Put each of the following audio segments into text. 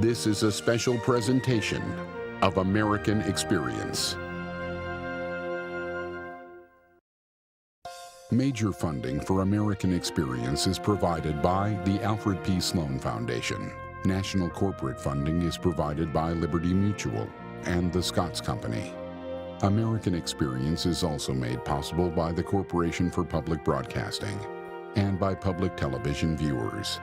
This is a special presentation of American Experience. Major funding for American Experience is provided by the Alfred P. Sloan Foundation. National corporate funding is provided by Liberty Mutual and the Scotts Company. American Experience is also made possible by the Corporation for Public Broadcasting and by public television viewers.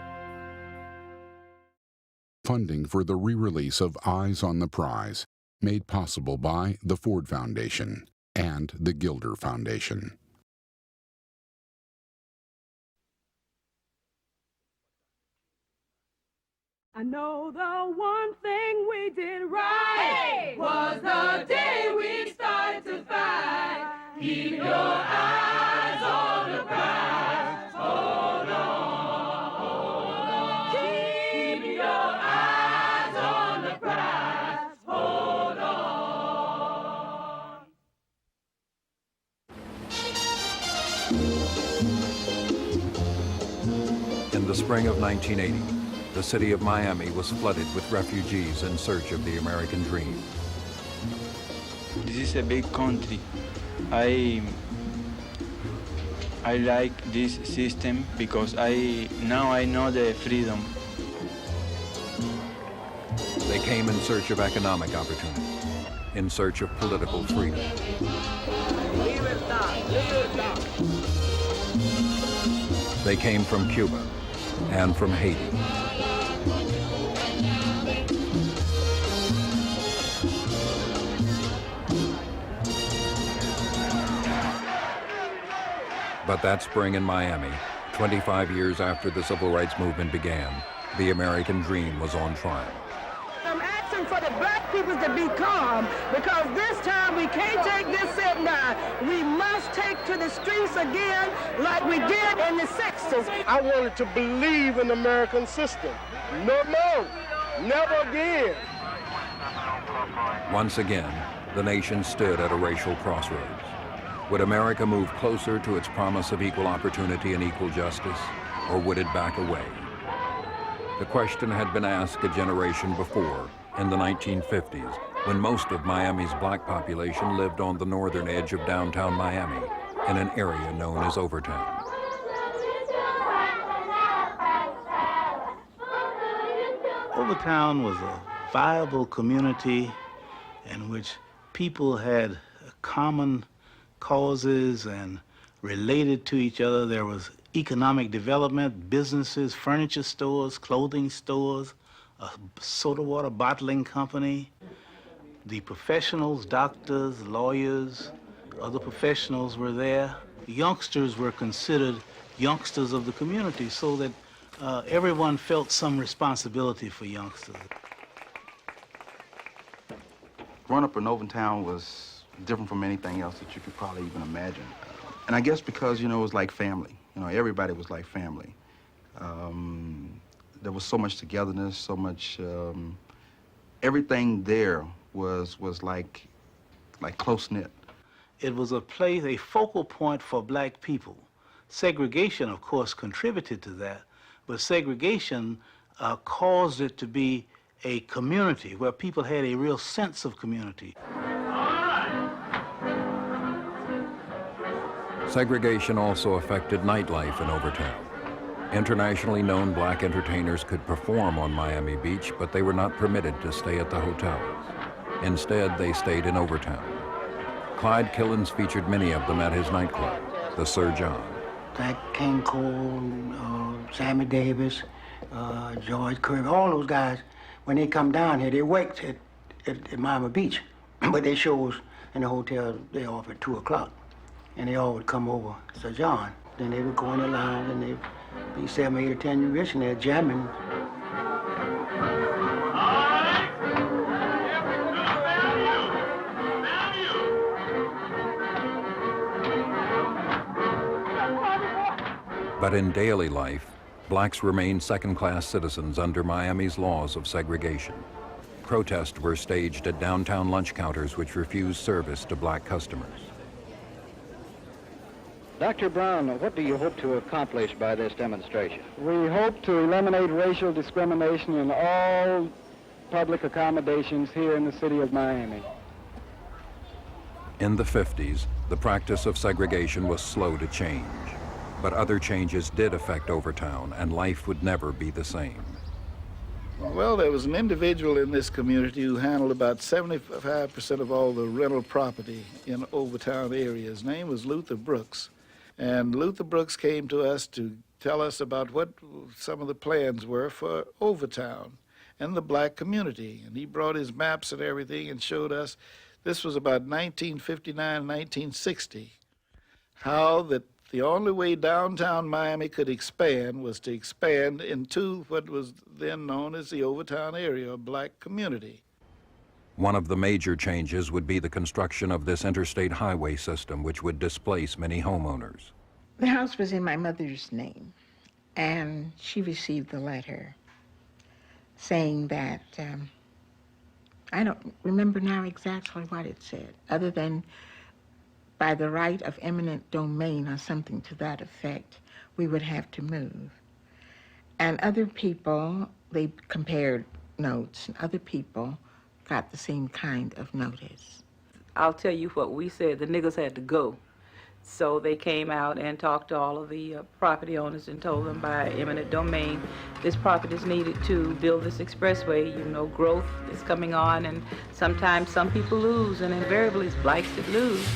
Funding for the re-release of Eyes on the Prize, made possible by the Ford Foundation and the Gilder Foundation. I know the one thing we did right was the day we started to fight. Keep your eyes on the prize. Hold on, hold on. Keep your eyes on the prize. Hold on. In the spring of 1980, the city of Miami was flooded with refugees in search of the American dream. This is a big country. I like this system because now I know the freedom. They came in search of economic opportunity, in search of political freedom. They came from Cuba and from Haiti. But that spring in Miami, 25 years after the civil rights movement began, the American dream was on trial. I'm asking for the black people to be calm, because this time we can't take this sitting down. We must take to the streets again like we did in the 60s. I wanted to believe in the American system. No more, never again. Once again, the nation stood at a racial crossroads. Would America move closer to its promise of equal opportunity and equal justice, or would it back away? The question had been asked a generation before, in the 1950s, when most of Miami's black population lived on the northern edge of downtown Miami, in an area known as Overtown. Overtown was a viable community in which people had common causes and related to each other. There was economic development, businesses, furniture stores, clothing stores, a soda water bottling company. The professionals, doctors, lawyers, other professionals were there. The youngsters were considered youngsters of the community, so that everyone felt some responsibility for youngsters. Growing up in Overtown was different from anything else that you could probably even imagine. And I guess because, it was like family. Everybody was like family. There was so much togetherness, so much, everything there was like close-knit. It was a place, a focal point for black people. Segregation, of course, contributed to that, but segregation caused it to be a community where people had a real sense of community. Segregation also affected nightlife in Overtown. Internationally known black entertainers could perform on Miami Beach, but they were not permitted to stay at the hotels. Instead, they stayed in Overtown. Clyde Killens featured many of them at his nightclub, the Sir John. Like King Cole, Sammy Davis, George Kirby, all those guys, when they come down here, they worked at Miami Beach, but they shows in the hotel, they off at 2 o'clock. And they all would come over Sir John. Then they would go in the lounge and they'd be 7, 8, or 10 musicians there jamming. But in daily life, blacks remained second-class citizens under Miami's laws of segregation. Protests were staged at downtown lunch counters which refused service to black customers. Dr. Brown, what do you hope to accomplish by this demonstration? We hope to eliminate racial discrimination in all public accommodations here in the city of Miami. In the 50s, the practice of segregation was slow to change, but other changes did affect Overtown, and life would never be the same. Well, there was an individual in this community who handled about 75% of all the rental property in Overtown area. His name was Luther Brooks. And Luther Brooks came to us to tell us about what some of the plans were for Overtown and the black community. And he brought his maps and everything and showed us, this was about 1959, 1960, how that the only way downtown Miami could expand was to expand into what was then known as the Overtown area, a black community. One of the major changes would be the construction of this interstate highway system, which would displace many homeowners. The house was in my mother's name, and she received the letter saying that, I don't remember now exactly what it said, other than by the right of eminent domain or something to that effect, we would have to move. And other people, they compared notes, and other people got the same kind of notice. I'll tell you what we said, the niggas had to go. So they came out and talked to all of the property owners and told them by eminent domain, this property is needed to build this expressway. You know, growth is coming on, and sometimes some people lose, and invariably it's blacks that lose.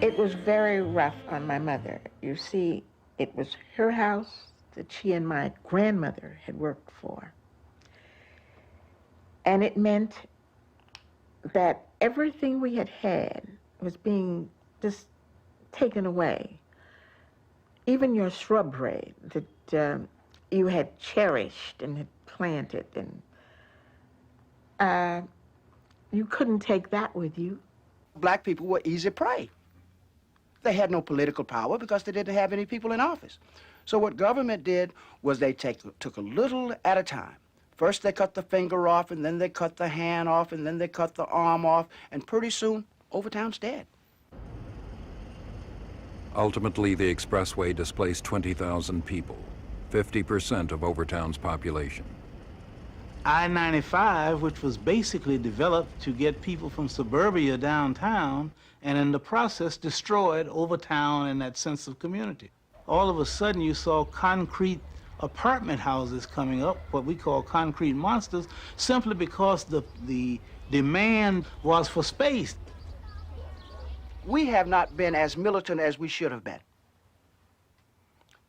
It was very rough on my mother. You see, it was her house that she and my grandmother had worked for. And it meant that everything we had had was being just taken away. Even your shrubbery that you had cherished and had planted, and you couldn't take that with you. Black people were easy prey. They had no political power because they didn't have any people in office. So what government did was they took a little at a time. First they cut the finger off, and then they cut the hand off, and then they cut the arm off, and pretty soon, Overtown's dead. Ultimately, the expressway displaced 20,000 people, 50% of Overtown's population. I-95, which was basically developed to get people from suburbia downtown, and in the process destroyed Overtown and that sense of community. All of a sudden you saw concrete apartment houses coming up, what we call concrete monsters, simply because the demand was for space. We have not been as militant as we should have been.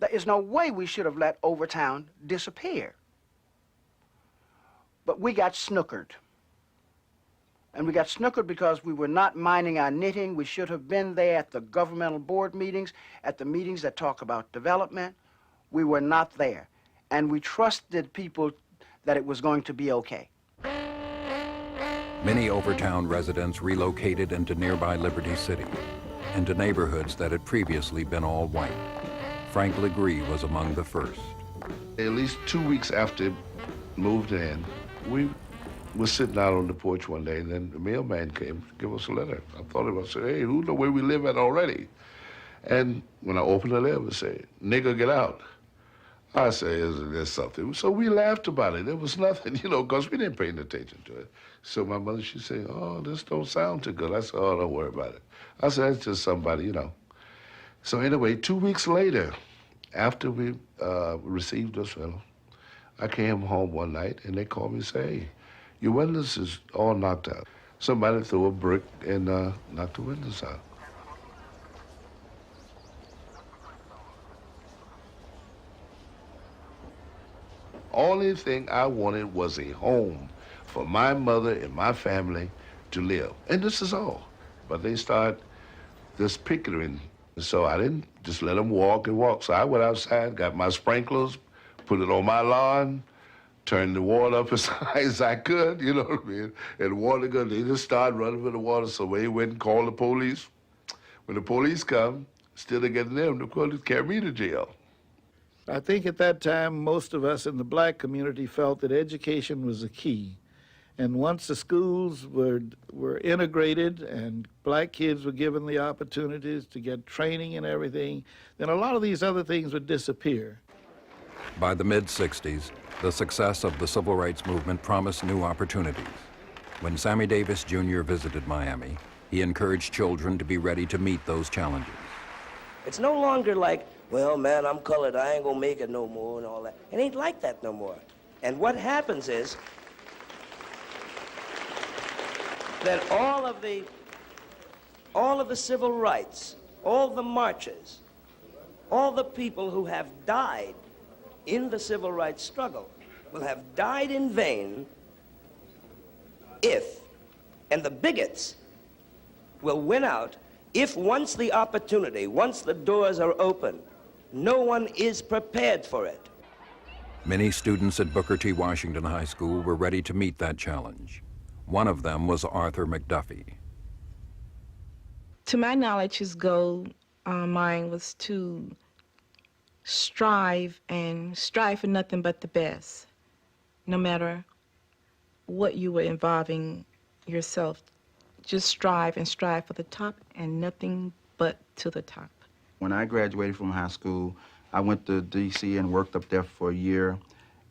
There is no way we should have let Overtown disappear. But we got snookered. And we got snookered because we were not minding our knitting. We should have been there at the governmental board meetings, at the meetings that talk about development. We were not there. And we trusted people that it was going to be okay. Many Overtown residents relocated into nearby Liberty City, into neighborhoods that had previously been all white. Frank Legree was among the first. At least 2 weeks after moved in, we were sitting out on the porch one day, and then the mailman came to give us a letter. I thought about it, I said, hey, who know where we live at already? And when I opened the letter, it said, nigga, get out. I said, isn't there something? So we laughed about it. There was nothing, you know, because we didn't pay any attention to it. So my mother, she said, oh, this don't sound too good. I said, oh, don't worry about it. I said, it's just somebody, you know. So anyway, 2 weeks later, after we received this fellow, I came home one night, and they called me and said, hey, your windows is all knocked out. Somebody threw a brick and knocked the windows out. Only thing I wanted was a home for my mother and my family to live. And this is all. But they started this pickering. So I didn't just let them walk and walk. So I went outside, got my sprinklers, put it on my lawn, turned the water up as high as I could, you know what I mean? And the water gun, they just started running for the water, so they went and called the police. When the police come, still they get them, the police carry me to jail. I think at that time, most of us in the black community felt that education was the key. And once the schools were integrated and black kids were given the opportunities to get training and everything, then a lot of these other things would disappear. By the mid-60s, the success of the civil rights movement promised new opportunities. When Sammy Davis Jr. visited Miami, he encouraged children to be ready to meet those challenges. It's no longer like, well, man, I'm colored, I ain't gonna make it no more and all that. It ain't like that no more. And what happens is that all of the civil rights, all the marches, all the people who have died in the civil rights struggle will have died in vain if, and the bigots will win out if once the opportunity, once the doors are open, no one is prepared for it. Many students at Booker T. Washington High School were ready to meet that challenge. One of them was Arthur McDuffie. To my knowledge, his goal, mine, was to strive for nothing but the best, no matter what you were involving yourself. Just strive for the top and nothing but to the top. When I graduated from high school, I went to D.C. and worked up there for a year.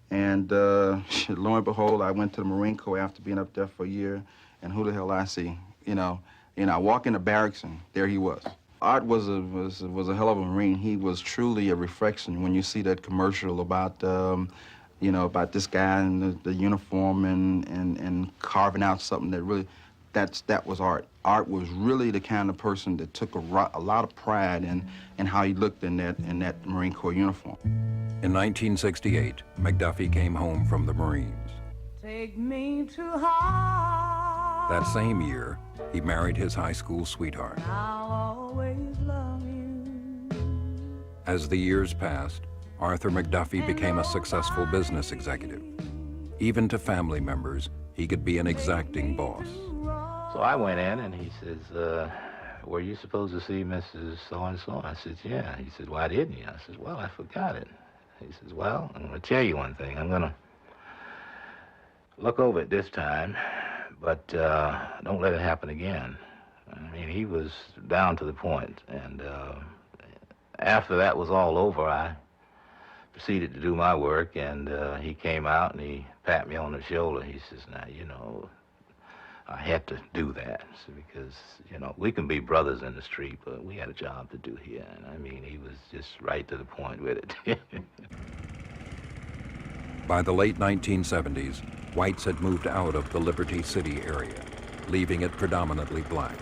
And lo and behold, I went to the Marine Corps after being up there for a year. And who the hell I see? I walk in the barracks and there he was. Art was a hell of a Marine. He was truly a reflection when you see that commercial about, about this guy in the uniform and carving out something that really, that was Art. Art was really the kind of person that took a lot of pride in how he looked in that Marine Corps uniform. In 1968, McDuffie came home from the Marines. Take me to heart. That same year, he married his high school sweetheart. I'll always love you. As the years passed, Arthur McDuffie became a successful business executive. Even to family members, he could be an exacting boss. So I went in and he says, were you supposed to see Mrs. So-and-so? I said, yeah. He said, why didn't you? I said, well, I forgot it. He says, well, I'm going to tell you one thing. I'm going to look over it this time, but don't let it happen again. I mean, he was down to the point. And after that was all over, I proceeded to do my work, and he came out and he patted me on the shoulder. He says, now, I had to do that because, we can be brothers in the street, but we had a job to do here. And I mean, he was just right to the point with it. By the late 1970s, whites had moved out of the Liberty City area, leaving it predominantly black.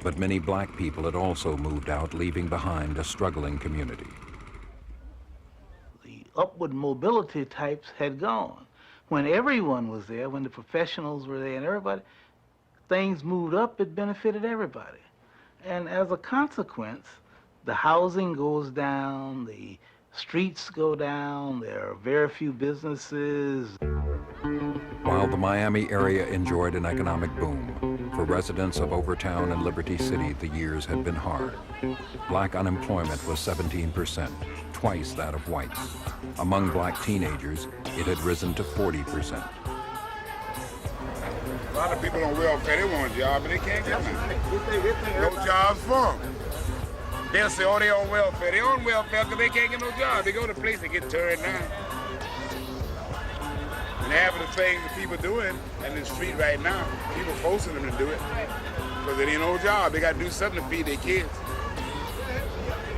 But many black people had also moved out, leaving behind a struggling community. The upward mobility types had gone. When everyone was there, when the professionals were there and everybody, things moved up, it benefited everybody. And as a consequence, the housing goes down, the streets go down, there are very few businesses. While the Miami area enjoyed an economic boom, for residents of Overtown and Liberty City, the years had been hard. Black unemployment was 17%, twice that of whites. Among black teenagers, it had risen to 40%. A lot of people on welfare, they want a job, but they can't get one. No jobs for them. They'll say, oh, they're on welfare. They're on welfare because they can't get no job. They go to a place and get turned down. And half of the things that people doing in the street right now, people forcing them to do it because they ain't no job. They got to do something to feed their kids.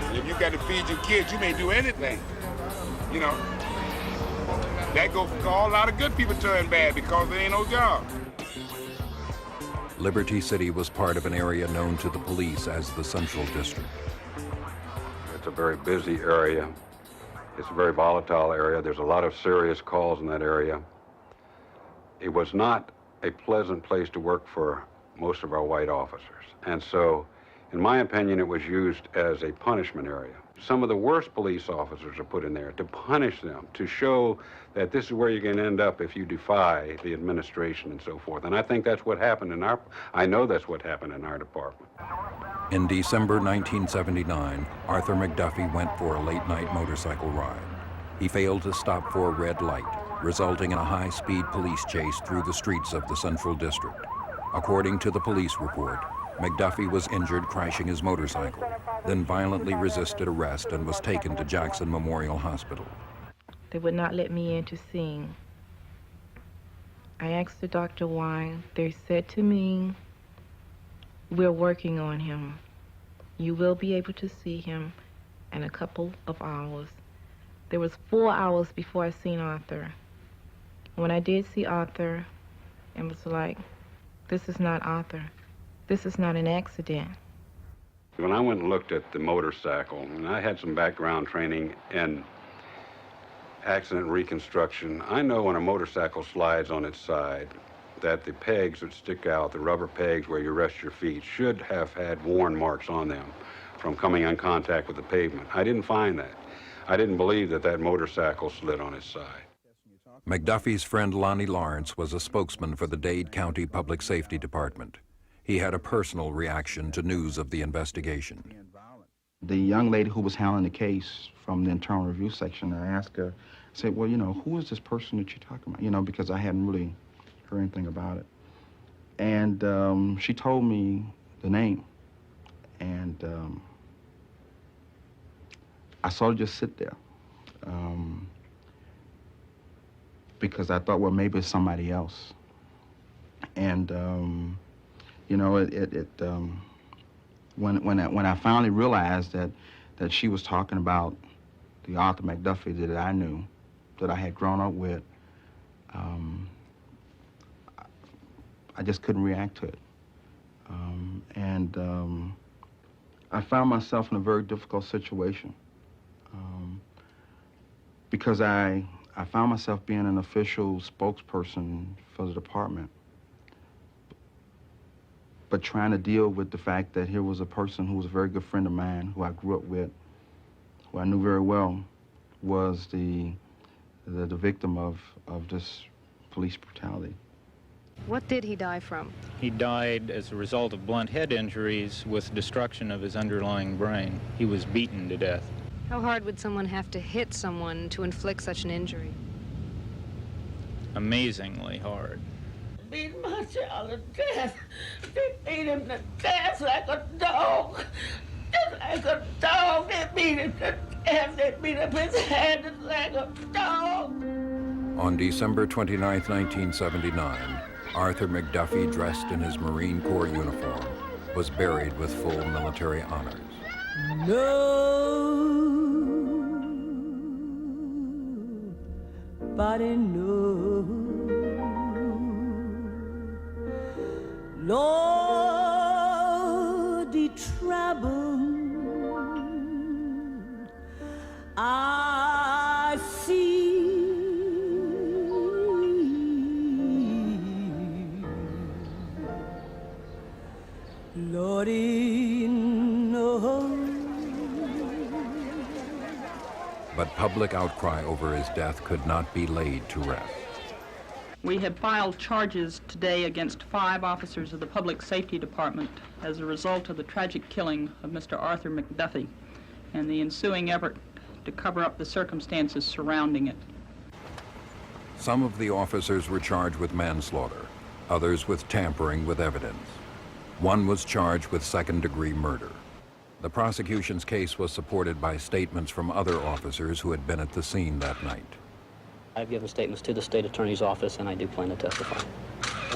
And if you got to feed your kids, you may do anything. That goes for a lot of good people turn bad because there ain't no job. Liberty City was part of an area known to the police as the Central District. It's a very busy area. It's a very volatile area. There's a lot of serious calls in that area. It was not a pleasant place to work for most of our white officers. And so, in my opinion, it was used as a punishment area. Some of the worst police officers are put in there to punish them, to show that this is where you're going to end up if you defy the administration and so forth. And I think that's what happened I know that's what happened in our department. In December 1979, Arthur McDuffie went for a late-night motorcycle ride. He failed to stop for a red light, resulting in a high-speed police chase through the streets of the Central District. According to the police report, McDuffie was injured crashing his motorcycle, then violently resisted arrest and was taken to Jackson Memorial Hospital. They would not let me in to sing. I asked the doctor why. They said to me, "We're working on him. You will be able to see him in a couple of hours." There was 4 hours before I seen Arthur. When I did see Arthur, it was like, this is not Arthur. This is not an accident. When I went and looked at the motorcycle, and I had some background training in accident reconstruction, I know when a motorcycle slides on its side that the pegs that stick out, the rubber pegs where you rest your feet, should have had worn marks on them from coming in contact with the pavement. I didn't find that. I didn't believe that that motorcycle slid on its side. McDuffie's friend Lonnie Lawrence was a spokesman for the Dade County Public Safety Department. He had a personal reaction to news of the investigation. The young lady who was handling the case from the internal review section, I asked her, I said, well, you know, who is this person that you're talking about? You know, because I hadn't really heard anything about it. And she told me the name. And I sort of just sit there. Because I thought, well, maybe it's somebody else. And, you know, when I finally realized that she was talking about the Arthur McDuffie that I knew, that I had grown up with, I just couldn't react to it. I found myself in a very difficult situation because I found myself being an official spokesperson for the department, but trying to deal with the fact that here was a person who was a very good friend of mine, who I grew up with, who I knew very well, was the victim of this police brutality. What did he die from? He died as a result of blunt head injuries with destruction of his underlying brain. He was beaten to death. How hard would someone have to hit someone to inflict such an injury? Amazingly hard. Beat my child to death. They beat him to death like a dog. Just like a dog. They beat him to death. They beat up his head just like a dog. On December 29, 1979, Arthur McDuffie, dressed in his Marine Corps uniform, was buried with full military honors. Nobody knows. Lord, the trouble I see. Lordy knows. But public outcry over his death could not be laid to rest. We have filed charges today against 5 officers of the Public Safety Department as a result of the tragic killing of Mr. Arthur McDuffie and the ensuing effort to cover up the circumstances surrounding it. Some of the officers were charged with manslaughter, others with tampering with evidence. One was charged with second-degree murder. The prosecution's case was supported by statements from other officers who had been at the scene that night. I've given statements to the state attorney's office, and I do plan to testify.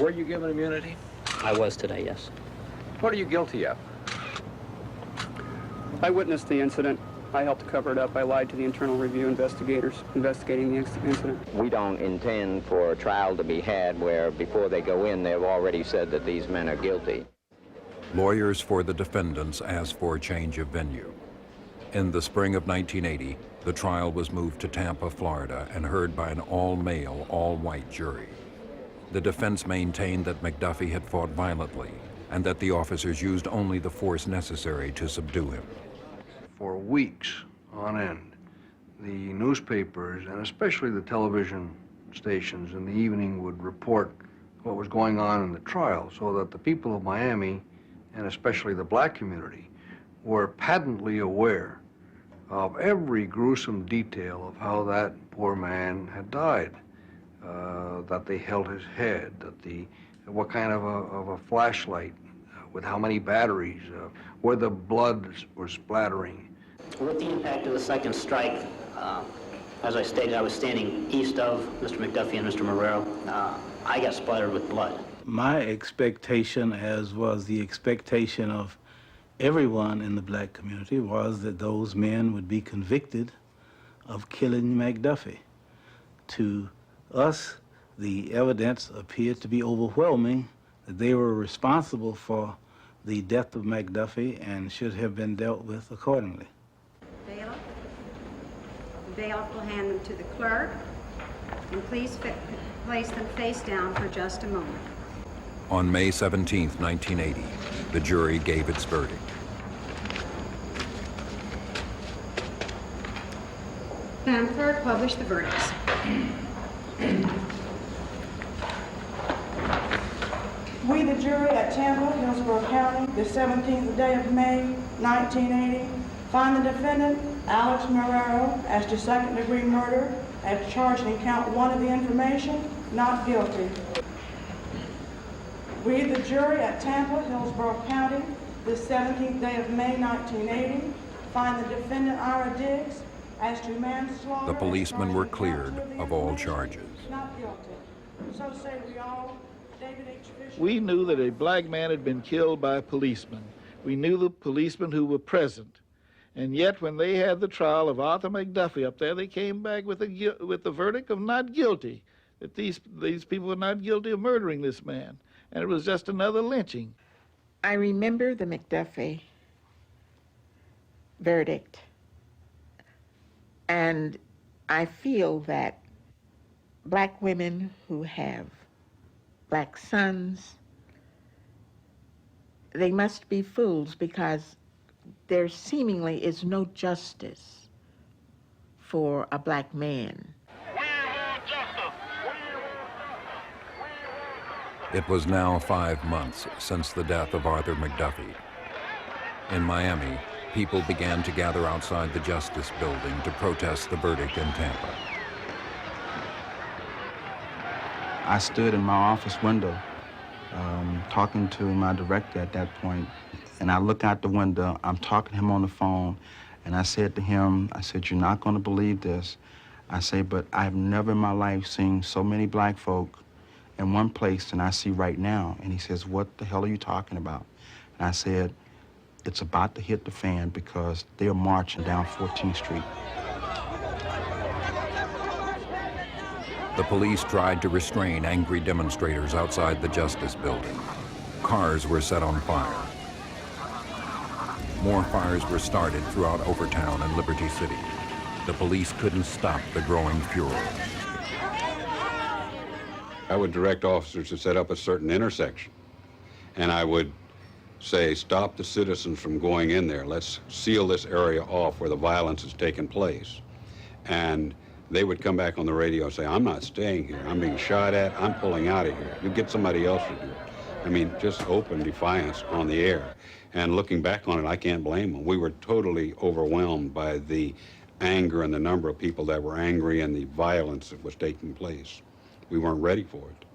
Were you given immunity? I was today, yes. What are you guilty of? I witnessed the incident. I helped to cover it up. I lied to the internal review investigators investigating the incident. We don't intend for a trial to be had where before they go in, they've already said that these men are guilty. Lawyers for the defendants asked for a change of venue. In the spring of 1980, the trial was moved to Tampa, Florida, and heard by an all-male, all-white jury. The defense maintained that McDuffie had fought violently and that the officers used only the force necessary to subdue him. For weeks on end, the newspapers, and especially the television stations in the evening, would report what was going on in the trial so that the people of Miami, and especially the black community, were patently aware of every gruesome detail of how that poor man had died. That they held his head, what kind of a flashlight, with how many batteries, where the blood was splattering. With the impact of the second strike, as I stated, I was standing east of Mr. McDuffie and Mr. Marrero. I got splattered with blood. My expectation, as was the expectation of everyone in the black community, was that those men would be convicted of killing McDuffie. To us, the evidence appeared to be overwhelming that they were responsible for the death of McDuffie and should have been dealt with accordingly. Bailiff. The bailiff will hand them to the clerk, and please place them face down for just a moment. On May 17, 1980, the jury gave its verdict. Madam Clerk, publish the verdicts. We, the jury at Tampa, Hillsborough County, the 17th day of May, 1980, find the defendant, Alex Marrero, as to second-degree murder, as charged in count 1 of the information, not guilty. We, the jury at Tampa, Hillsborough County, the 17th day of May, 1980, find the defendant, Ira Diggs, as to manslaughter. The policemen were cleared of all charges. Not guilty. So say we all. David H. Fisher. We knew that a black man had been killed by a policeman. We knew the policemen who were present. And yet, when they had the trial of Arthur McDuffie up there, they came back with the verdict of not guilty, that these people were not guilty of murdering this man. And it was just another lynching. I remember the McDuffie verdict, and I feel that black women who have black sons, they must be fools, because there seemingly is no justice for a black man. It was now 5 months since the death of Arthur McDuffie. In Miami, people began to gather outside the Justice Building to protest the verdict in Tampa. I stood in my office window talking to my director at that point, and I look out the window, I'm talking to him on the phone, and I said to him, I said, "You're not going to believe this." I say, "But I've never in my life seen so many black folk in one place than I see right now." And he says, "What the hell are you talking about?" And I said, "It's about to hit the fan, because they're marching down 14th Street. The police tried to restrain angry demonstrators outside the Justice Building. Cars were set on fire. More fires were started throughout Overtown and Liberty City. The police couldn't stop the growing fury. I would direct officers to set up a certain intersection, and I would say, stop the citizens from going in there. Let's seal this area off where the violence has taken place. And they would come back on the radio and say, "I'm not staying here. I'm being shot at. I'm pulling out of here. You get somebody else to do it." I mean, just open defiance on the air. And looking back on it, I can't blame them. We were totally overwhelmed by the anger and the number of people that were angry and the violence that was taking place. We weren't ready for it.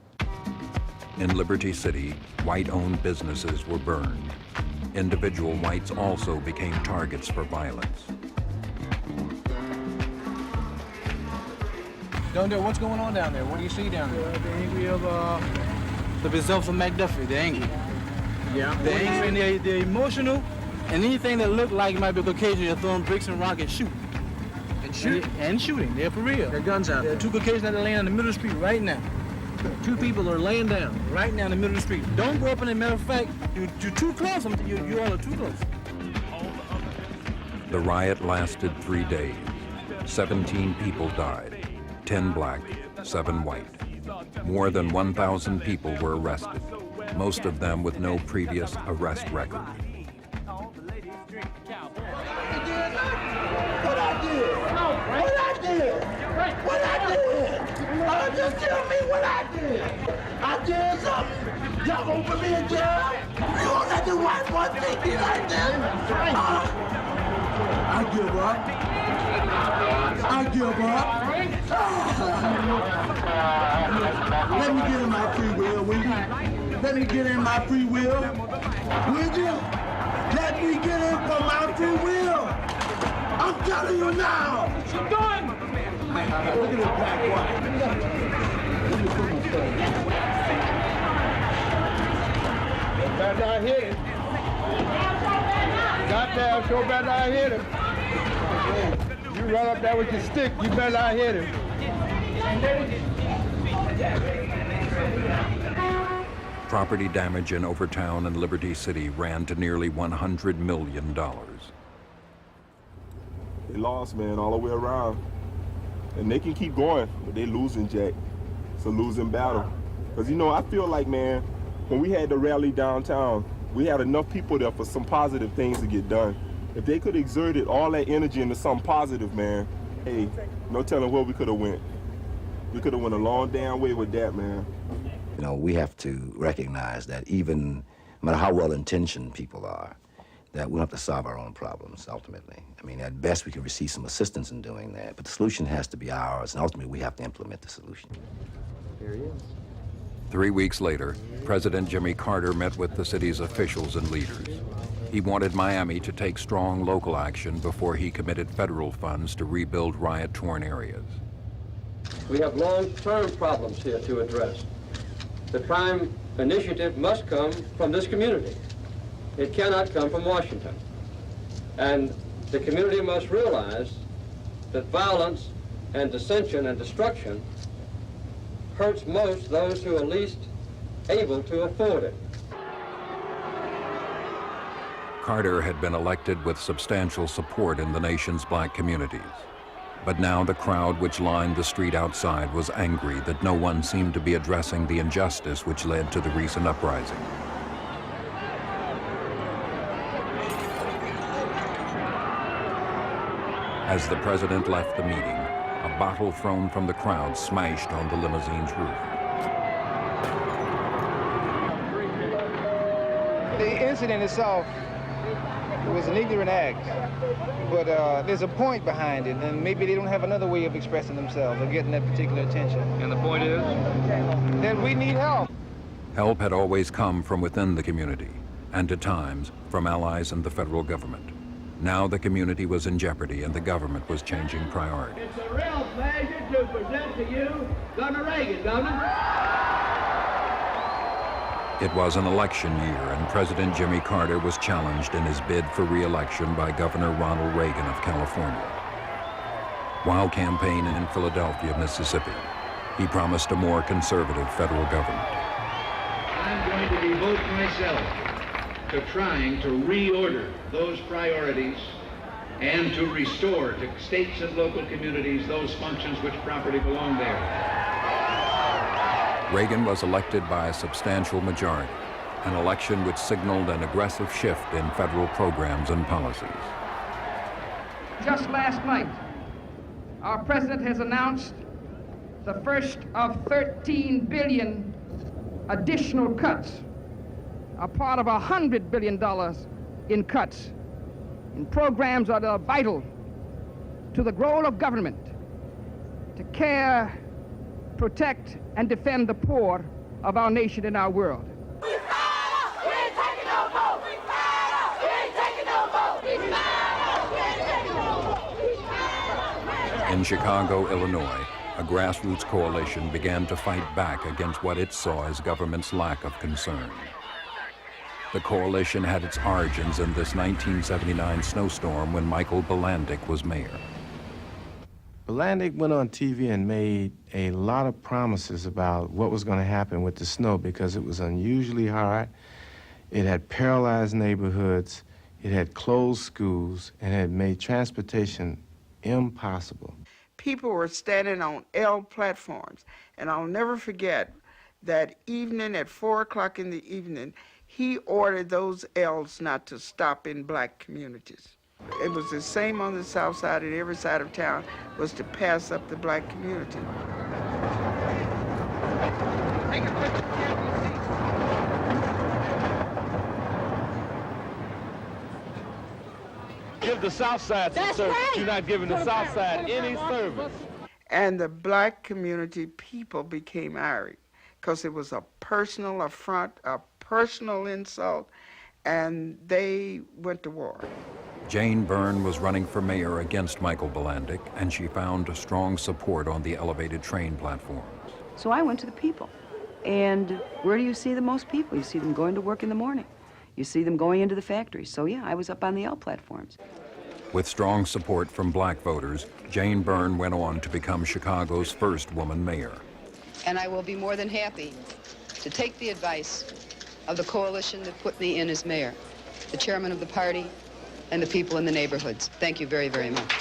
In Liberty City, white-owned businesses were burned. Individual whites also became targets for violence. Don't know what's going on down there. What do you see down there? They're angry of the results of McDuffie. They're angry. Yeah. They're angry and they're emotional, and anything that look like it might be Caucasian, they're throwing bricks and rock and shoot. And shoot? And shooting. They're for real. There are guns out there. There are 2 Caucasians that are laying in the middle of the street right now. 2 people are laying down. Right now in the middle of the street. Don't go up in there. Matter of fact, you're too close. You all are too close. The riot lasted 3 days. 17 people died. 10 black, 7 white. More than 1,000 people were arrested, most of them with no previous arrest record. Just tell me what I did. I did something. Y'all gonna put me in jail? You gonna let the white boy take me like that? I give up. I give up. Let me get in my free will, will you? Let me get in my free will. Will you? Let me get in for my free will. I'm telling you now. What you doing? Look at this black white. Better not hit it. Goddamn, sure better not hit him. You run up there with your stick, you better not hit him. Property damage in Overtown and Liberty City ran to nearly $100 million. They lost, man, all the way around. And they can keep going, but they losing, Jack. It's a losing battle. Because, you know, I feel like, man, when we had the rally downtown, we had enough people there for some positive things to get done. If they could exert it, all that energy into something positive, man, hey, no telling where we could have went. We could have went a long damn way with that, man. You know, we have to recognize that even, no matter how well-intentioned people are, that we don't have to solve our own problems, ultimately. I mean, at best, we can receive some assistance in doing that, but the solution has to be ours, and ultimately, we have to implement the solution. Here he is. 3 weeks later, President Jimmy Carter met with the city's officials and leaders. He wanted Miami to take strong local action before he committed federal funds to rebuild riot-torn areas. We have long-term problems here to address. The prime initiative must come from this community. It cannot come from Washington. And the community must realize that violence and dissension and destruction hurts most those who are least able to afford it. Carter had been elected with substantial support in the nation's black communities. But now the crowd which lined the street outside was angry that no one seemed to be addressing the injustice which led to the recent uprising. As the president left the meeting, a bottle thrown from the crowd smashed on the limousine's roof. The incident itself was an ignorant act, but there's a point behind it, and maybe they don't have another way of expressing themselves or getting that particular attention. And the point is? That we need help. Help had always come from within the community, and at times from allies and the federal government. Now the community was in jeopardy and the government was changing priorities. It's a real pleasure to present to you Governor Reagan, Governor. It was an election year, and President Jimmy Carter was challenged in his bid for re-election by Governor Ronald Reagan of California. While campaigning in Philadelphia, Mississippi, he promised a more conservative federal government. I'm going to devote myself to trying to reorder those priorities and to restore to states and local communities those functions which properly belong there. Reagan was elected by a substantial majority, an election which signaled an aggressive shift in federal programs and policies. Just last night, our president has announced the first of 13 billion additional cuts, a part of $100 billion in cuts in programs that are vital to the role of government to care, protect, and defend the poor of our nation and our world. In Chicago, Illinois, a grassroots coalition began to fight back against what it saw as government's lack of concern. The coalition had its origins in this 1979 snowstorm when Michael Bilandic was mayor. Bilandic went on TV and made a lot of promises about what was going to happen with the snow because it was unusually hard. It had paralyzed neighborhoods, it had closed schools, and had made transportation impossible. People were standing on L platforms, and I'll never forget that evening at 4 o'clock in the evening, he ordered those L's not to stop in black communities. It was the same on the south side and every side of town was to pass up the black community. give the South Side some service. right. You're not giving the South Side any service. And the black community people became irate because it was a personal affront, a personal insult, and they went to war. Jane Byrne was running for mayor against Michael Bilandic, and she found strong support on the elevated train platforms. So I went to the people. And where do you see the most people? You see them going to work in the morning. You see them going into the factories. So yeah, I was up on the L platforms. With strong support from black voters, Jane Byrne went on to become Chicago's first woman mayor. And I will be more than happy to take the advice of the coalition that put me in as mayor, the chairman of the party, and the people in the neighborhoods. Thank you very, very much.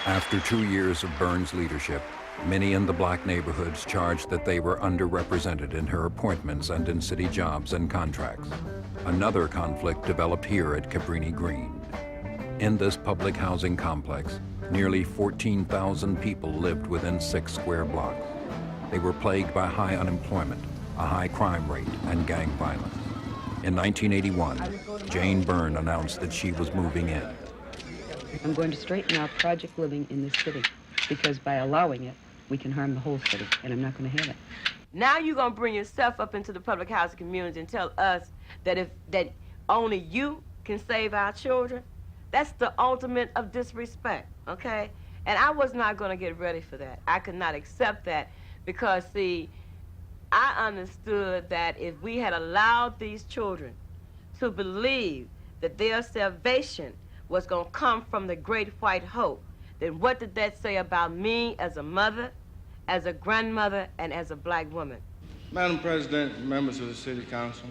After 2 years of Byrne's leadership, many in the black neighborhoods charged that they were underrepresented in her appointments and in city jobs and contracts. Another conflict developed here at Cabrini Green. In this public housing complex, nearly 14,000 people lived within 6 square blocks. They were plagued by high unemployment, a high crime rate, and gang violence. In 1981, Jane Byrne announced that she was moving in. I'm going to straighten out project living in this city, because by allowing it, we can harm the whole city, and I'm not going to have it. Now you're going to bring yourself up into the public housing community and tell us that that only you can save our children? That's the ultimate of disrespect, okay? And I was not going to get ready for that. I could not accept that because, see, I understood that if we had allowed these children to believe that their salvation was going to come from the great white hope, then what did that say about me as a mother, as a grandmother, and as a black woman? Madam President, members of the City Council,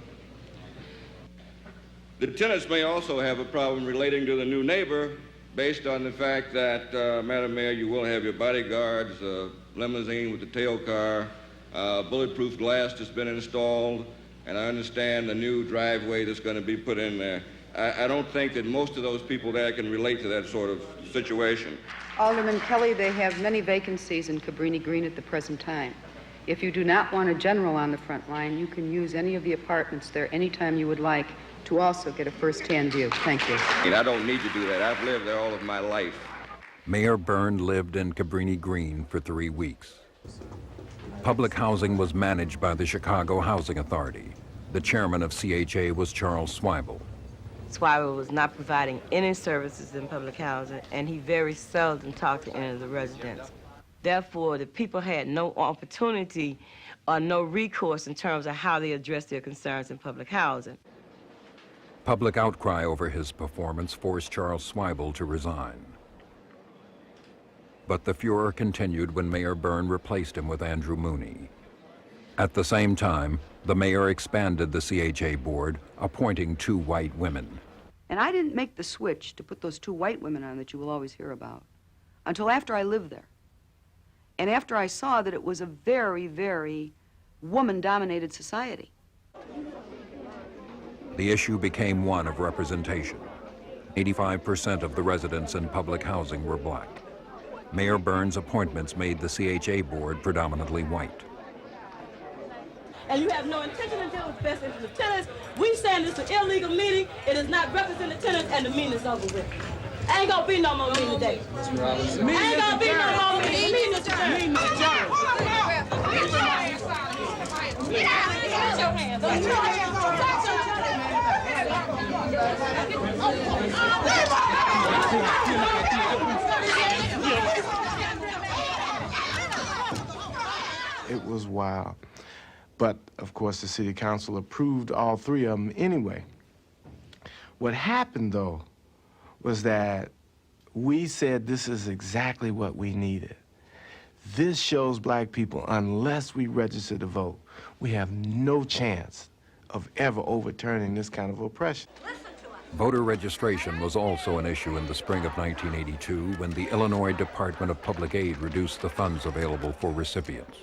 the tenants may also have a problem relating to the new neighbor based on the fact that, Madam Mayor, you will have your bodyguards, a limousine with the tail car, bulletproof glass that's been installed, and I understand the new driveway that's going to be put in there. I don't think that most of those people there can relate to that sort of situation. Alderman Kelly, they have many vacancies in Cabrini Green at the present time. If you do not want a general on the front line, you can use any of the apartments there anytime you would like to also get a first-hand view. Thank you. And I don't need to do that. I've lived there all of my life. Mayor Byrne lived in Cabrini Green for 3 weeks. Public housing was managed by the Chicago Housing Authority. The chairman of CHA was Charles Swibel. Swibel was not providing any services in public housing, and he very seldom talked to any of the residents. Therefore, the people had no opportunity or no recourse in terms of how they addressed their concerns in public housing. Public outcry over his performance forced Charles Swibel to resign. But the furor continued when Mayor Byrne replaced him with Andrew Mooney. At the same time, the mayor expanded the CHA board, appointing 2 white women. And I didn't make the switch to put those 2 white women on that you will always hear about until after I lived there. And after I saw that it was a very, very woman-dominated society. The issue became one of representation. 85% of the residents in public housing were black. Mayor Byrne's appointments made the CHA board predominantly white. And you have no intention of dealing with the best interest of tenants. We saying this is an illegal meeting. It does not represent the tenants, and the meeting is over with. Ain't gonna be no more meeting today. Ain't gonna be no more meeting. Meeting is adjourned. Meeting is adjourned. It was wild. But, of course, the city council approved all 3 of them anyway. What happened, though, was that we said this is exactly what we needed. This shows black people, unless we register to vote, we have no chance of ever overturning this kind of oppression. Voter registration was also an issue in the spring of 1982 when the Illinois Department of Public Aid reduced the funds available for recipients.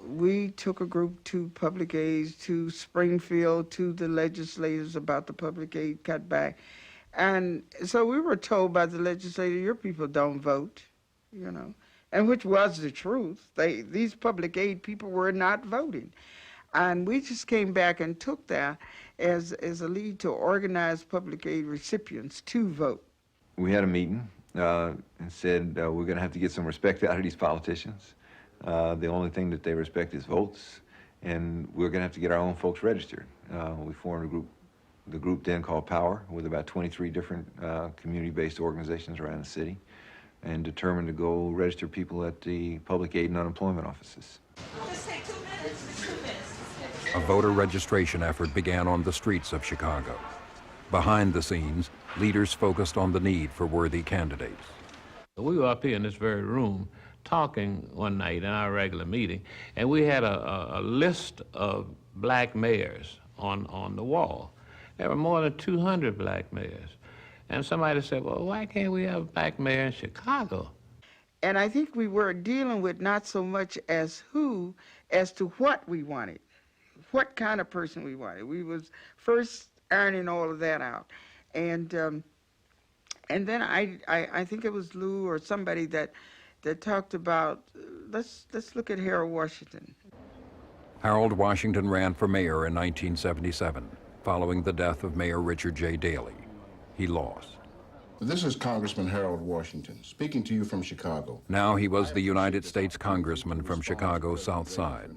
We took a group to public aid, to Springfield, to the legislators about the public aid cutback. And so we were told by the legislator, your people don't vote, you know, and which was the truth. These public aid people were not voting. And we just came back and took that. as a lead to organize public aid recipients to vote. We had a meeting and said we're going to have to get some respect out of these politicians. The only thing that they respect is votes, and we're going to have to get our own folks registered. We formed a group, the group then called Power, with about 23 different community-based organizations around the city, and determined to go register people at the public aid and unemployment offices. Just take 2 minutes, 2 minutes. A voter registration effort began on the streets of Chicago. Behind the scenes, leaders focused on the need for worthy candidates. We were up here in this very room talking one night in our regular meeting, and we had a list of black mayors on the wall. There were more than 200 black mayors. And somebody said, well, why can't we have a black mayor in Chicago? And I think we were dealing with not so much as who, as to what we wanted, what kind of person we wanted. We was first ironing all of that out. And then I think it was Lou or somebody that talked about, let's look at Harold Washington. Harold Washington ran for mayor in 1977, following the death of Mayor Richard J. Daley. He lost. This is Congressman Harold Washington, speaking to you from Chicago. Now he was the United States Congressman from Chicago's South Side.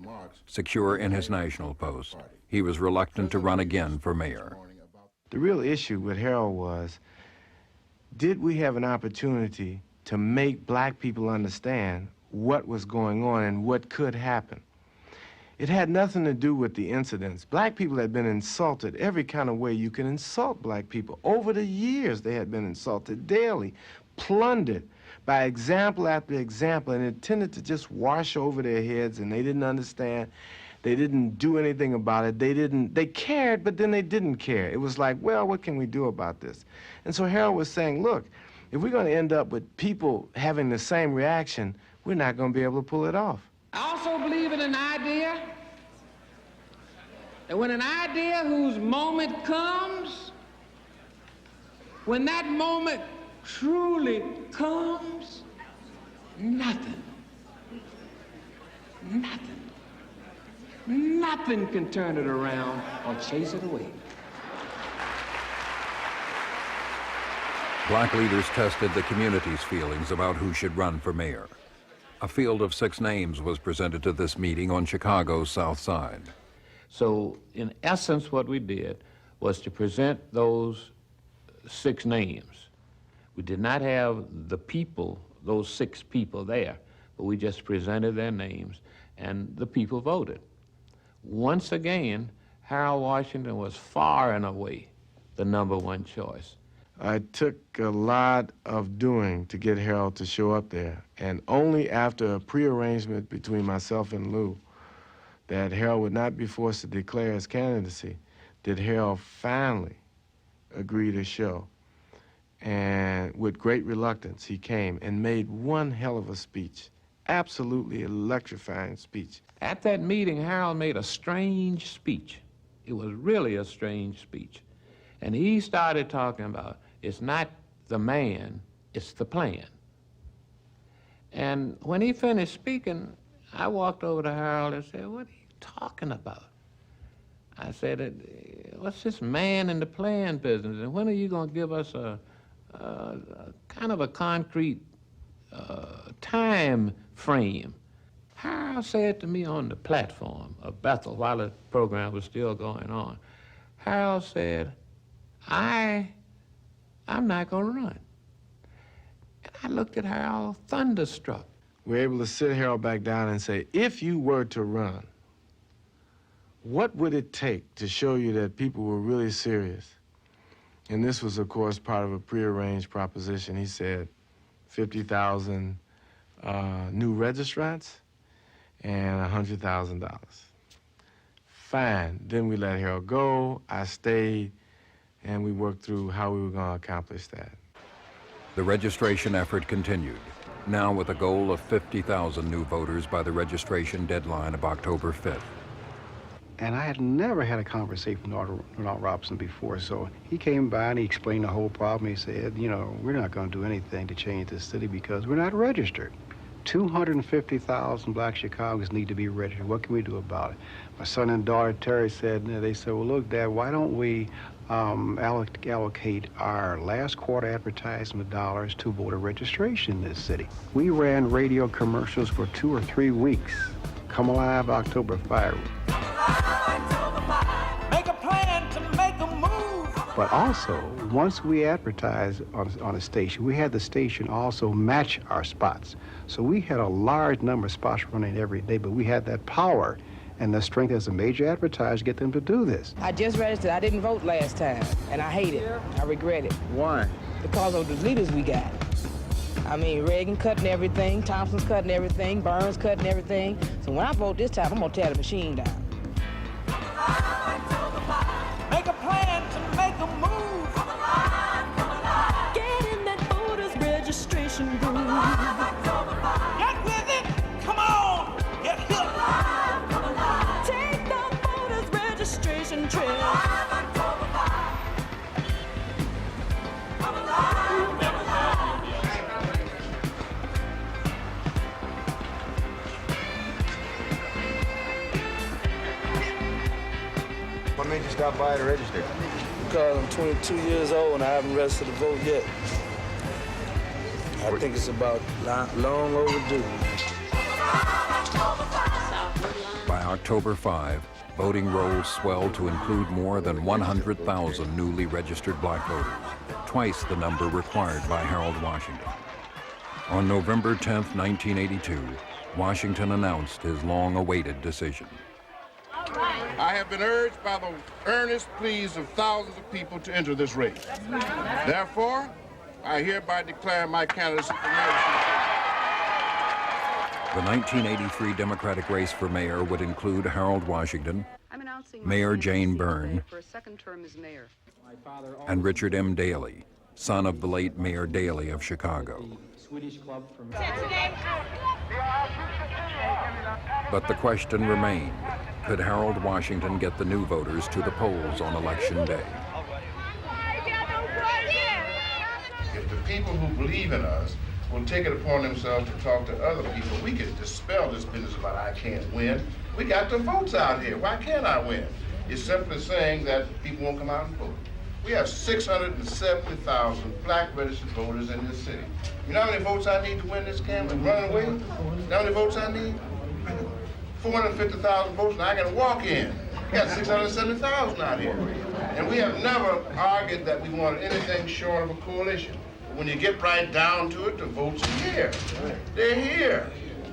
Secure in his national post, he was reluctant to run again for mayor. The real issue with Harold was, did we have an opportunity to make black people understand what was going on and what could happen? It had nothing to do with the incidents. Black people had been insulted every kind of way you can insult black people. Over the years, they had been insulted daily, plundered by example after example, and it tended to just wash over their heads, and they didn't understand. They didn't do anything about it. They cared, but then they didn't care. It was like, well, what can we do about this? And so Harold was saying, look, if we're going to end up with people having the same reaction, we're not going to be able to pull it off. I also believe in an idea that when an idea whose moment comes, when that moment truly comes, nothing can turn it around or chase it away. Black leaders tested the community's feelings about who should run for mayor. A field of 6 names was presented to this meeting on Chicago's South Side. So, in essence, what we did was to present those 6 names. We did not have the people, those 6 people there, but we just presented their names, and the people voted. Once again, Harold Washington was far and away the #1 choice. It took a lot of doing to get Harold to show up there, and only after a prearrangement between myself and Lou that Harold would not be forced to declare his candidacy did Harold finally agree to show. And with great reluctance, he came and made one hell of a speech, absolutely electrifying speech. At that meeting, Harold made a strange speech. It was really a strange speech. And he started talking about, it's not the man, it's the plan. And when he finished speaking, I walked over to Harold and said, what are you talking about? I said, what's this man in the plan business? And when are you going to give us a kind of a concrete time frame? Harold said to me on the platform of Bethel while the program was still going on, Harold said, I'm not going to run. And I looked at Harold thunderstruck. We were able to sit Harold back down and say, if you were to run, what would it take to show you that people were really serious? And this was, of course, part of a prearranged proposition. He said 50,000 new registrants and $100,000. Fine. Then we let Harold go. I stayed, and we worked through how we were going to accomplish that. The registration effort continued, now with a goal of 50,000 new voters by the registration deadline of October 5th. And I had never had a conversation with Ronald Robinson before, so he came by and he explained the whole problem. He said, you know, we're not going to do anything to change this city because we're not registered. 250,000 black Chicagoans need to be registered. What can we do about it? My son and daughter, Terry, they said, well, look, Dad, why don't we allocate our last quarter advertisement dollars to voter registration in this city? We ran radio commercials for 2 or 3 weeks. Come Alive, October 5. Make a plan to make a move. But also, once we advertised on a station, we had the station also match our spots. So we had a large number of spots running every day, but we had that power and the strength as a major advertiser to get them to do this. I just registered. I didn't vote last time, and I hate it. I regret it. Why? Because of the leaders we got. I mean, Reagan cutting everything, Thompson's cutting everything, Burns cutting everything. So when I vote this time, I'm gonna tear the machine down. Make a plan to make a move. Get in that voters registration room. Get with it. Come on. Get hip. Take the voters registration trip. What made you stop by to register? Because I'm 22 years old and I haven't registered to vote yet. I think it's about long overdue. By October 5, voting rolls swelled to include more than 100,000 newly registered black voters, twice the number required by Harold Washington. On November 10, 1982, Washington announced his long-awaited decision. I have been urged by the earnest pleas of thousands of people to enter this race. Therefore, I hereby declare my candidacy for mayor. The 1983 Democratic race for mayor would include Harold Washington, Mayor Jane Byrne, for a second term as mayor. and Richard M. Daley, son of the late Mayor Daley of Chicago. But the question remained, could Harold Washington get the new voters to the polls on Election Day? If the people who believe in us will take it upon themselves to talk to other people, we can dispel this business about I can't win. We got the votes out here. Why can't I win? It's simply saying that people won't come out and vote. We have 670,000 black registered voters in this city. You know how many votes I need to win this campaign? Running away? You know how many votes I need? 450,000 votes, and I got to walk in. We got 670,000 out here. And we have never argued that we wanted anything short of a coalition. But when you get right down to it, the votes are here. They're here.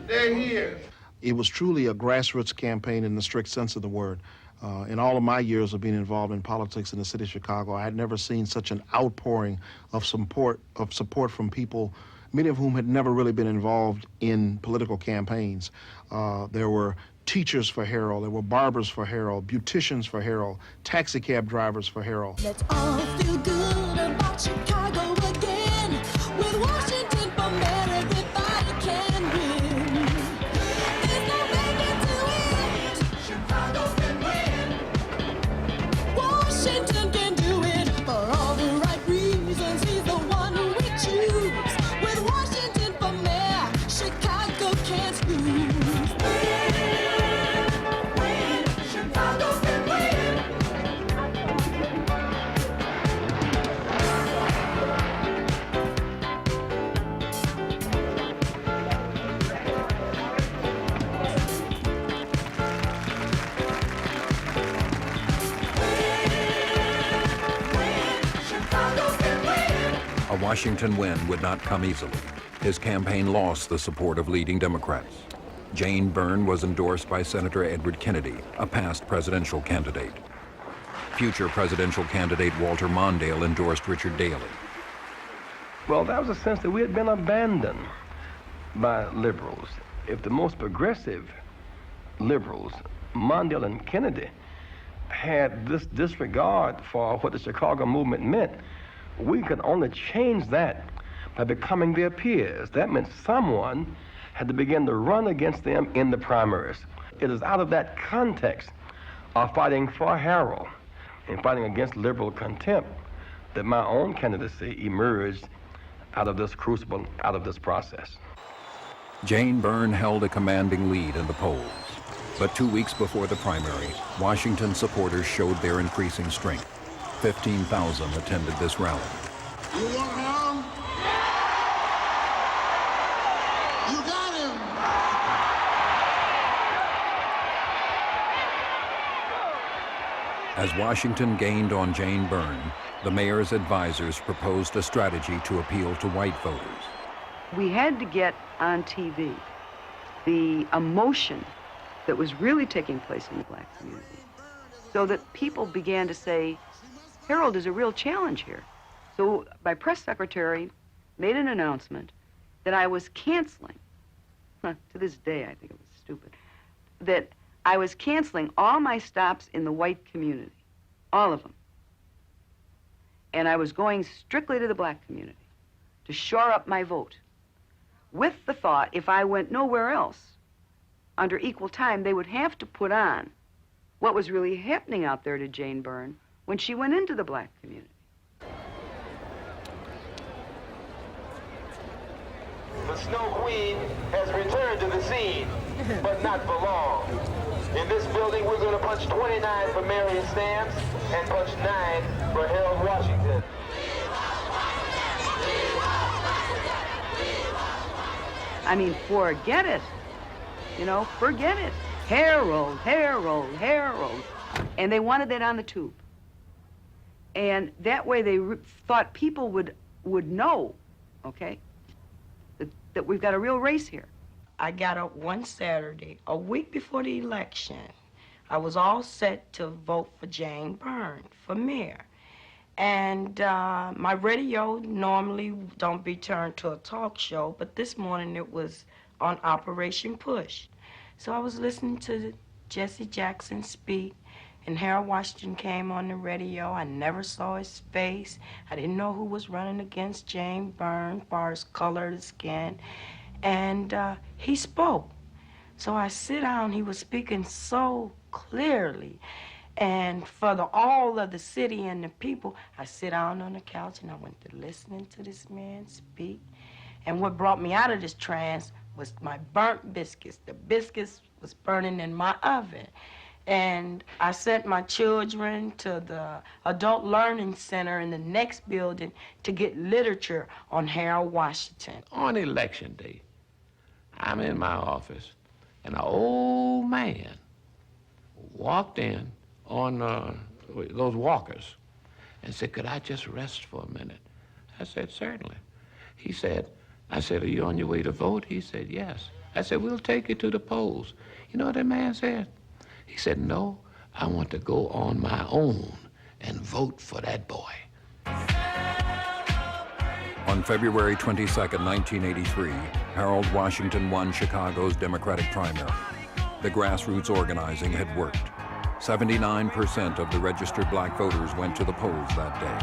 They're here. It was truly a grassroots campaign in the strict sense of the word. In all of my years of being involved in politics in the city of Chicago, I had never seen such an outpouring of support from people, many of whom had never really been involved in political campaigns. There were teachers for Harold, there were barbers for Harold, beauticians for Harold, taxi cab drivers for Harold. Let's all feel good about Chicago again. With Washington for mayor, everybody can win. There's no begging to win. Chicago can win. Washington can do it for all the right reasons. He's the one who we choose. With Washington for mayor, Chicago can't lose. Chicago can win. A Washington win would not come easily. His campaign lost the support of leading Democrats. Jane Byrne was endorsed by Senator Edward Kennedy, a past presidential candidate. Future presidential candidate Walter Mondale endorsed Richard Daley. Well, that was a sense that we had been abandoned by liberals. If the most progressive liberals, Mondale and Kennedy, had this disregard for what the Chicago movement meant, we could only change that by becoming their peers. That meant someone had to begin to run against them in the primaries. It is out of that context of fighting for Harold and fighting against liberal contempt that my own candidacy emerged out of this crucible, out of this process. Jane Byrne held a commanding lead in the polls. But 2 weeks before the primary, Washington supporters showed their increasing strength. 15,000 attended this rally. You want him? You got him! As Washington gained on Jane Byrne, the mayor's advisors proposed a strategy to appeal to white voters. We had to get on TV the emotion that was really taking place in the black community, so that people began to say, Harold is a real challenge here. So my press secretary made an announcement that I was canceling, to this day I think it was stupid, that I was canceling all my stops in the white community, all of them. And I was going strictly to the black community to shore up my vote, with the thought if I went nowhere else, under equal time, they would have to put on what was really happening out there to Jane Byrne when she went into the black community. The Snow Queen has returned to the scene, but not for long. In this building, we're going to punch 29 for Marion Stamps and punch 9 for Harold Washington. I mean, forget it. You know, forget it. Harold, Harold, Harold. And they wanted that on the tube. And that way they thought people would know, okay, that we've got a real race here. I got up one Saturday, a week before the election. I was all set to vote for Jane Byrne for mayor. And my radio normally don't be turned to a talk show, but this morning it was on Operation Push. So I was listening to Jesse Jackson speak, and Harold Washington came on the radio. I never saw his face. I didn't know who was running against Jane Byrne, as far as color of the skin. And he spoke. So I sit down, he was speaking so clearly. And for all of the city and the people, I sit down on the couch and I went to listening to this man speak. And what brought me out of this trance was my burnt biscuits. The biscuits was burning in my oven. And I sent my children to the Adult Learning Center in the next building to get literature on Harold Washington. On election day, I'm in my office, and an old man walked in on those walkers and said, "Could I just rest for a minute?" I said, "Certainly." He said, I said, "Are you on your way to vote?" He said, "Yes." I said, "We'll take you to the polls." You know what that man said? He said, "No, I want to go on my own and vote for that boy." On February 22nd, 1983, Harold Washington won Chicago's Democratic primary. The grassroots organizing had worked. 79% of the registered black voters went to the polls that day.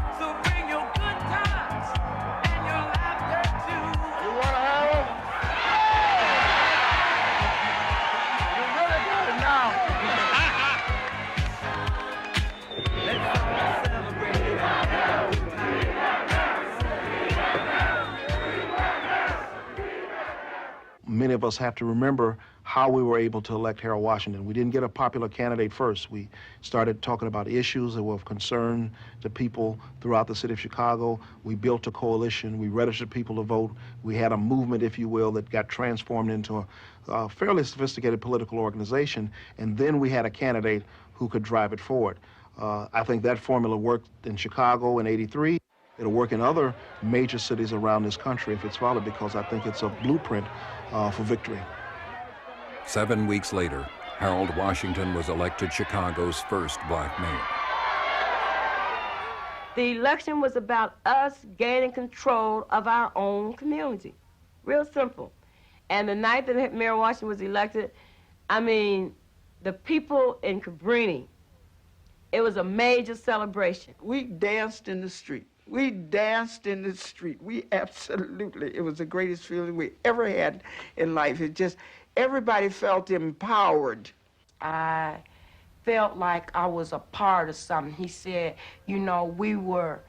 Many of us have to remember how we were able to elect Harold Washington. We didn't get a popular candidate first. We started talking about issues that were of concern to people throughout the city of Chicago. We built a coalition. We registered people to vote. We had a movement, if you will, that got transformed into a fairly sophisticated political organization. And then we had a candidate who could drive it forward. I think that formula worked in Chicago in '83. It'll work in other major cities around this country if it's followed, because I think it's a blueprint for victory. 7 weeks later, Harold Washington was elected Chicago's first black mayor. The election was about us gaining control of our own community. Real simple. And the night that Mayor Washington was elected, I mean, the people in Cabrini, it was a major celebration. We danced in the street. We danced in the street. We absolutely, it was the greatest feeling we ever had in life. It just, everybody felt empowered. I felt like I was a part of something. He said, you know, we were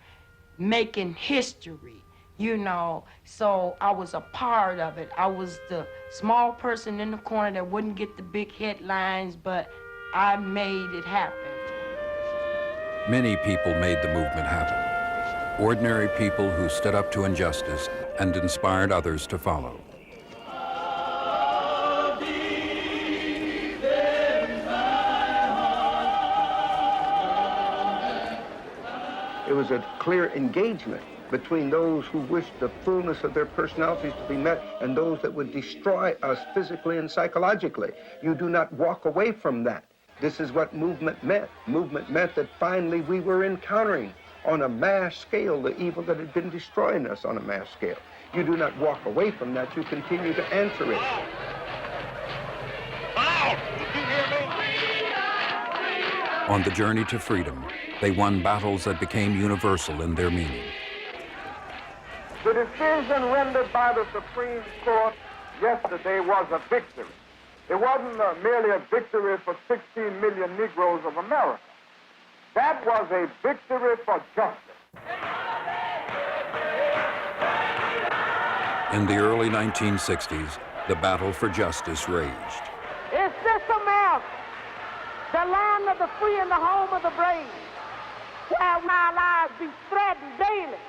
making history. you know, so I was a part of it. I was the small person in the corner that wouldn't get the big headlines, but I made it happen. Many people made the movement happen. Ordinary people who stood up to injustice and inspired others to follow. It was a clear engagement between those who wished the fullness of their personalities to be met and those that would destroy us physically and psychologically. You do not walk away from that. This is what movement meant. Movement meant that finally we were encountering on a mass scale the evil that had been destroying us on a mass scale. You do not walk away from that. You continue to answer it. On the journey to freedom, they won battles that became universal in their meaning. The decision rendered by the Supreme Court yesterday was a victory. It wasn't merely a victory for 16 million Negroes of America. That was a victory for justice. In the early 1960s, the battle for justice raged. Is this America, the land of the free and the home of the brave, where our lives be threatened daily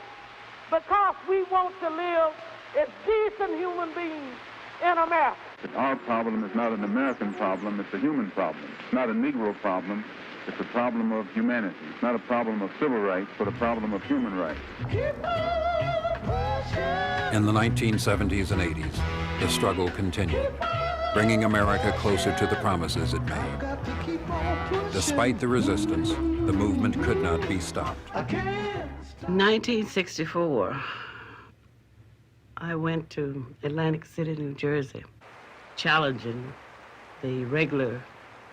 because we want to live as decent human beings in America? Our problem is not an American problem, it's a human problem. It's not a Negro problem, it's a problem of humanity. It's not a problem of civil rights, but a problem of human rights. In the 1970s and 80s, the struggle continued, bringing America closer to the promises it made. Despite the resistance, the movement could not be stopped. 1964, I went to Atlantic City, New Jersey, challenging the regular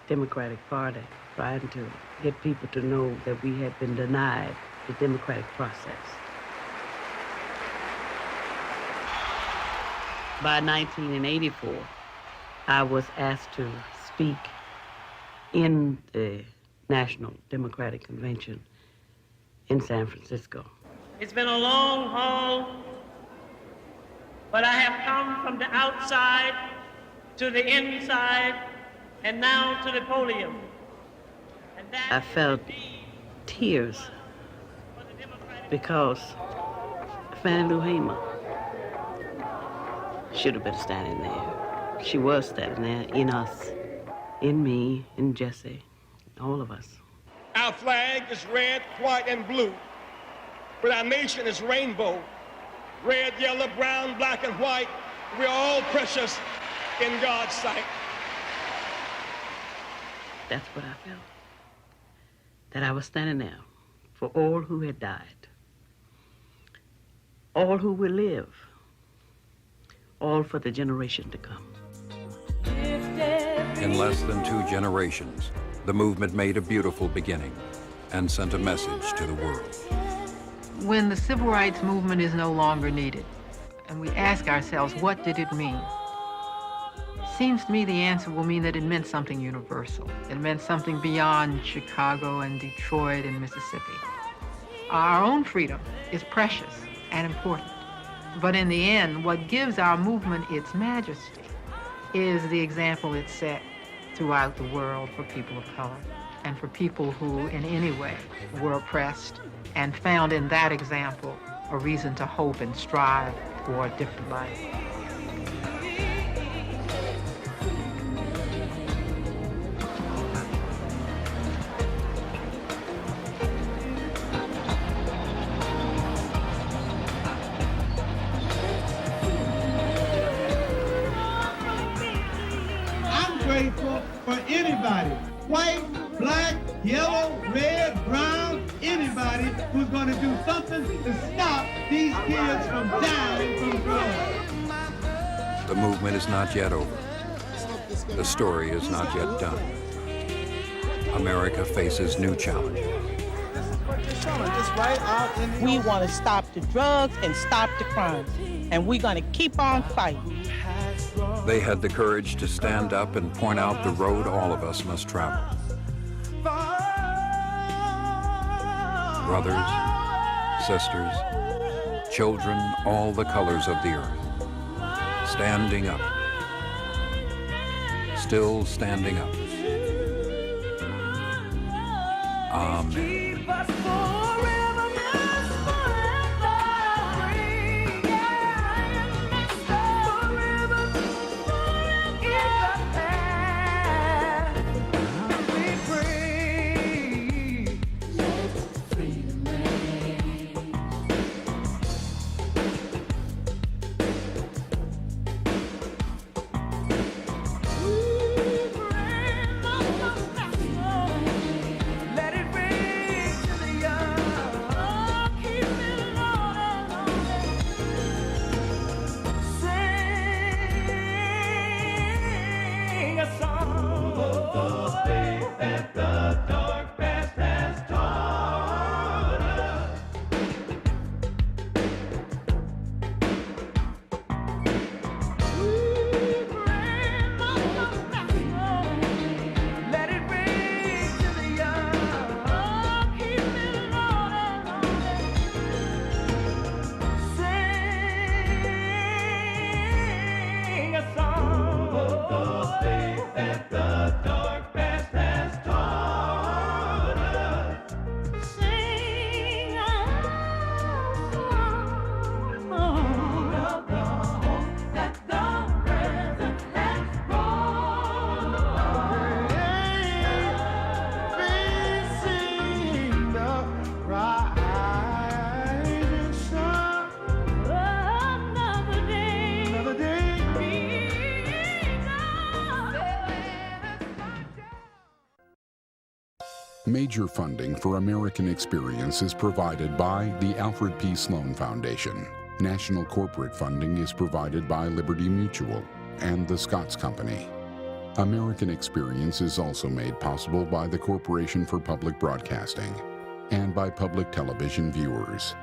Democratic Party, trying to get people to know that we had been denied the democratic process. By 1984, I was asked to speak in the National Democratic Convention in San Francisco. It's been a long haul, but I have come from the outside to the inside and now to the podium. I felt tears because Fannie Lou Hamer should have been standing there. She was standing there in us, in me, in Jesse, all of us. Our flag is red, white, and blue, but our nation is rainbow. Red, yellow, brown, black, and white. We're all precious in God's sight. That's what I felt. That I was standing there for all who had died, all who will live, all for the generation to come. In less than 2 generations, the movement made a beautiful beginning and sent a message to the world. When the civil rights movement is no longer needed, and we ask ourselves, what did it mean? Seems to me the answer will mean that it meant something universal. It meant something beyond Chicago and Detroit and Mississippi. Our own freedom is precious and important. But in the end, what gives our movement its majesty is the example it set throughout the world for people of color and for people who in any way were oppressed and found in that example a reason to hope and strive for a different life. Grateful for anybody, white, black, yellow, red, brown, anybody who's going to do something to stop these kids from dying from drugs. The movement is not yet over. The story is not yet done. America faces new challenges. We want to stop the drugs and stop the crime, and we're going to keep on fighting. They had the courage to stand up and point out the road all of us must travel. Brothers, sisters, children, all the colors of the earth, standing up, still standing up. Amen. Major funding for American Experience is provided by the Alfred P. Sloan Foundation. National corporate funding is provided by Liberty Mutual and the Scotts Company. American Experience is also made possible by the Corporation for Public Broadcasting and by public television viewers.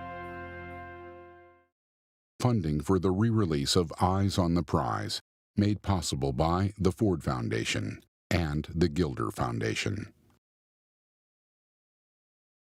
Funding for the re-release of Eyes on the Prize, made possible by the Ford Foundation and the Gilder Foundation.